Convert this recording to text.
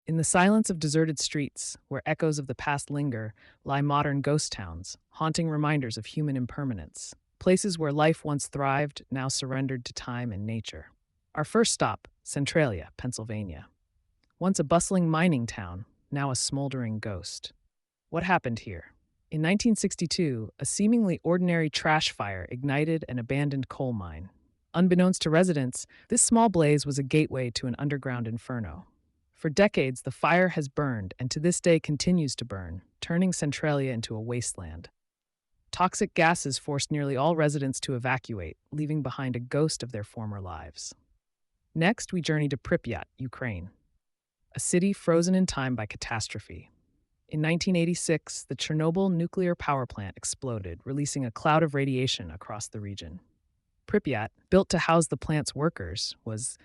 In the silence of deserted streets, where echoes of the past linger, lie modern ghost towns, haunting reminders of human impermanence. Places where life once thrived, now surrendered to time and nature. Our first stop, Centralia, Pennsylvania. Once a bustling mining town, now a smoldering ghost. What happened here? In 1962, a seemingly ordinary trash fire ignited an abandoned coal mine. Unbeknownst to residents, this small blaze was a gateway to an underground inferno. For decades, the fire has burned and to this day continues to burn, turning Centralia into a wasteland. Toxic gases forced nearly all residents to evacuate, leaving behind a ghost of their former lives. Next, we journey to Pripyat, Ukraine, a city frozen in time by catastrophe. In 1986, the Chernobyl nuclear power plant exploded, releasing a cloud of radiation across the region. Pripyat, built to house the plant's workers, was